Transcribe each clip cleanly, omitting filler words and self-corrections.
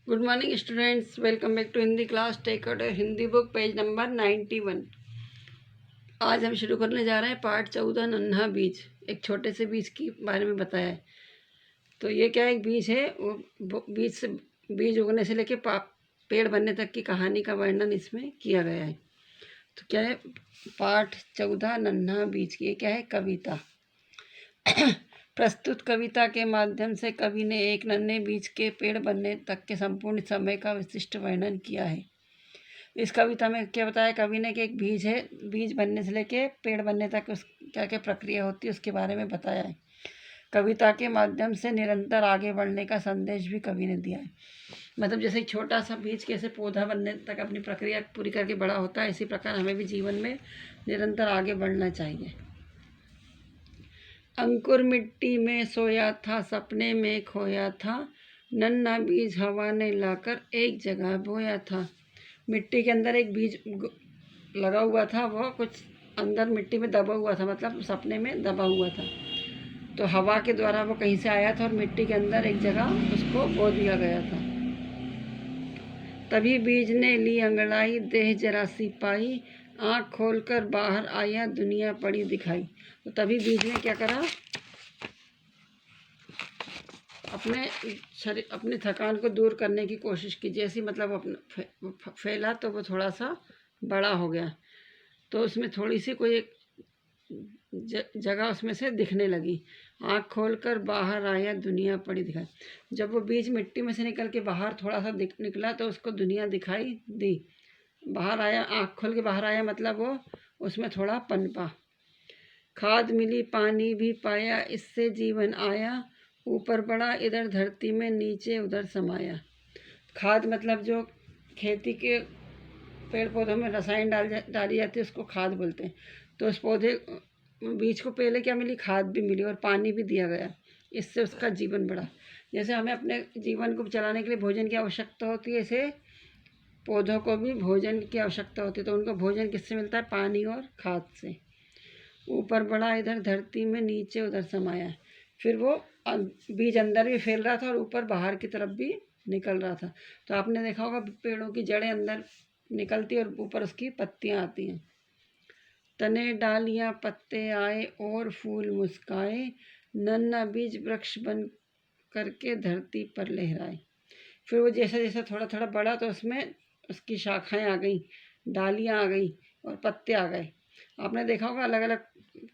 Good morning students, welcome back to Hindi class. Take out Hindi book, page number 91। आज हम शुरू करने जा रहे हैं पार्ट 14, नन्हा बीज। एक छोटे से बीज के बारे में बताया है। तो ये क्या एक बीज है, वो बीज उगने से लेके पेड़ बनने तक की कहानी का वर्णन इसमें किया गया है। तो क्या है पार्ट 14, नन्हा बीज की। ये क्या है, कविता। प्रस्तुत कविता के माध्यम से कवि ने एक नन्हे बीज के पेड़ बनने तक के संपूर्ण समय का विशिष्ट वर्णन किया है। इस कविता में क्या बताया कवि ने कि एक बीज है, बीज बनने से लेके पेड़ बनने तक उस क्या क्या प्रक्रिया होती है उसके बारे में बताया है। कविता के माध्यम से निरंतर आगे बढ़ने का संदेश भी कवि ने दिया है। मतलब जैसे एक छोटा सा बीज कैसे पौधा बनने तक अपनी प्रक्रिया पूरी करके बड़ा होता है, इसी प्रकार हमें भी जीवन में निरंतर आगे बढ़ना चाहिए। अंकुर मिट्टी में सोया था, सपने में खोया था, नन्हा बीज हवा ने लाकर एक जगह बोया था। मिट्टी के अंदर एक बीज लगा हुआ था, वह कुछ अंदर मिट्टी में दबा हुआ था, मतलब सपने में दबा हुआ था। तो हवा के द्वारा वो कहीं से आया था और मिट्टी के अंदर एक जगह उसको बो दिया गया था। तभी बीज ने ली अंगड़ाई, देह जरा सी पाई, आँख खोलकर बाहर आया, दुनिया पड़ी दिखाई। तो तभी बीज ने क्या करा, अपने थकान को दूर करने की कोशिश की। जैसे मतलब अपना फैला तो वो थोड़ा सा बड़ा हो गया, तो उसमें थोड़ी सी कोई एक जगह उसमें से दिखने लगी। आँख खोलकर बाहर आया, दुनिया पड़ी दिखाई। जब वो बीज मिट्टी में से निकल के बाहर थोड़ा सा निकला तो उसको दुनिया दिखाई दी। बाहर आया, आँख खोल के बाहर आया मतलब वो उसमें थोड़ा पनपा। खाद मिली, पानी भी पाया, इससे जीवन आया, ऊपर बढ़ा इधर धरती में, नीचे उधर समाया। खाद मतलब जो खेती के पेड़ पौधों में रसायन डाली जाती है उसको खाद बोलते हैं। तो उस बीज को पहले क्या मिली, खाद भी मिली और पानी भी दिया गया, इससे उसका जीवन बढ़ा। जैसे हमें अपने जीवन को चलाने के लिए भोजन की आवश्यकता होती है, ऐसे पौधों को भी भोजन की आवश्यकता होती है। तो उनको भोजन किससे मिलता है, पानी और खाद से। ऊपर बढ़ा इधर धरती में, नीचे उधर समाया। फिर वो बीज अंदर भी फैल रहा था और ऊपर बाहर की तरफ भी निकल रहा था। तो आपने देखा होगा पेड़ों की जड़ें अंदर निकलती और ऊपर उसकी पत्तियां आती हैं। तने डालियां पत्ते आए और फूल मुस्काए, नन्हा बीज वृक्ष बन करके धरती पर लहराए। फिर वो जैसा जैसा थोड़ा थोड़ा बढ़ा तो उसमें उसकी शाखाएं आ गई, डालियां आ गई और पत्ते आ गए। आपने देखा होगा अलग अलग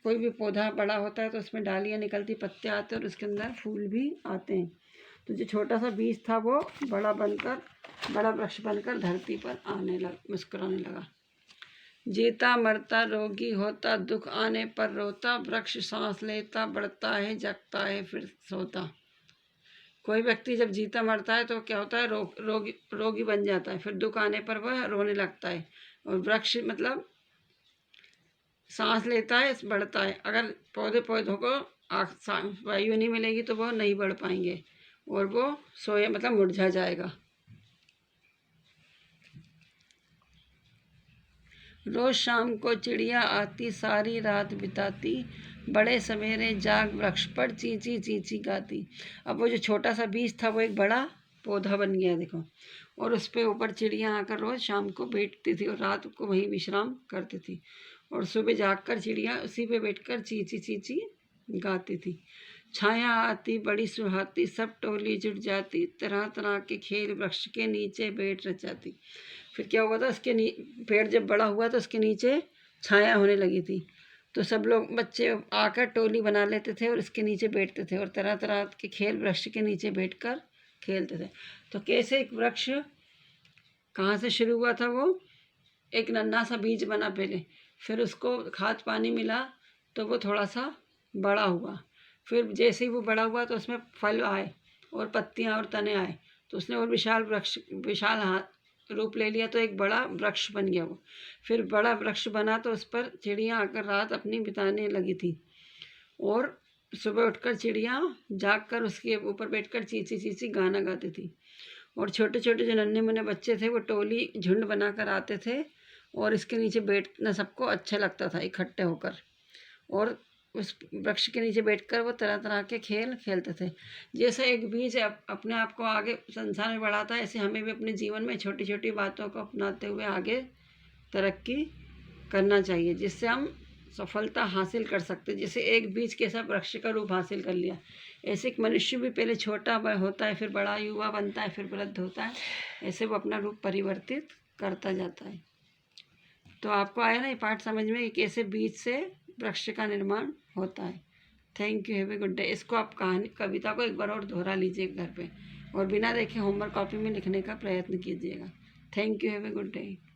कोई भी पौधा बड़ा होता है तो उसमें डालियाँ निकलती, पत्ते आते हैं और उसके अंदर फूल भी आते हैं। तो जो छोटा सा बीज था वो बड़ा वृक्ष बनकर धरती पर मुस्कुराने लगा। जीता मरता रोगी होता, दुख आने पर रोता, वृक्ष सांस लेता बढ़ता है, जगता है फिर सोता। कोई व्यक्ति जब जीता मरता है तो क्या होता है, रोगी बन जाता है, फिर दुख आने पर वह रोने लगता है। और वृक्ष मतलब सांस लेता है, बढ़ता है। अगर पौधों को वायु नहीं मिलेगी तो वो नहीं बढ़ पाएंगे और वो सोया मतलब मुरझा जाएगा। रोज शाम को चिड़िया आती, सारी रात बिताती, बड़े सवेरे जाग वृक्ष पर चींची चींची गाती। अब वो जो छोटा सा बीज था वो एक बड़ा पौधा बन गया, देखो। और उस पर ऊपर चिड़िया आकर रोज शाम को बैठती थी और रात को वहीं विश्राम करती थी। और सुबह जागकर चिड़िया उसी पे बैठकर चींची चींची गाती थी। छाया आती बड़ी सुहाती, सब टोली जुट जाती, तरह तरह के खेल वृक्ष के नीचे बैठ रचाती। फिर क्या हुआ था, उसके पेड़ जब बड़ा हुआ तो उसके नीचे छाया होने लगी थी। तो सब लोग बच्चे आकर टोली बना लेते थे और इसके नीचे बैठते थे और तरह तरह के खेल वृक्ष के नीचे बैठकर खेलते थे। तो कैसे एक वृक्ष कहाँ से शुरू हुआ था, वो एक नन्हा सा बीज बना पहले, फिर उसको खाद पानी मिला तो वो थोड़ा सा बड़ा हुआ। फिर जैसे ही वो बड़ा हुआ तो उसमें फल आए और पत्तियाँ और तने आए, तो उसने और विशाल रूप ले लिया, तो एक बड़ा वृक्ष बन गया वो। फिर बड़ा वृक्ष बना तो उस पर चिड़ियाँ आकर रात अपनी बिताने लगी थी और सुबह उठकर चिड़ियाँ जागकर उसके ऊपर बैठकर चींची चींची गाना गाती थी। और छोटे छोटे जो नन्हे मुन्ने बच्चे थे वो टोली झुंड बनाकर आते थे और इसके नीचे बैठना सबको अच्छा लगता था इकट्ठे होकर। और उस वृक्ष के नीचे बैठकर वो तरह तरह के खेल खेलते थे। जैसे एक बीज अपने आप को आगे संसार में बढ़ाता है, ऐसे हमें भी अपने जीवन में छोटी छोटी बातों को अपनाते हुए आगे तरक्की करना चाहिए, जिससे हम सफलता हासिल कर सकते। जैसे एक बीज कैसा वृक्ष का रूप हासिल कर लिया, ऐसे एक मनुष्य भी पहले छोटा होता है, फिर बड़ा युवा बनता है, फिर वृद्ध होता है, ऐसे वो अपना रूप परिवर्तित करता जाता है। तो आपको आया ना ये पाठ समझ में कि कैसे बीज से वृक्ष का निर्माण होता है। Thank you, have a good day. इसको आप कविता को एक बार और दोहरा लीजिए घर पे, और बिना देखे होमवर्क कॉपी में लिखने का प्रयत्न कीजिएगा। Thank you, have a good day.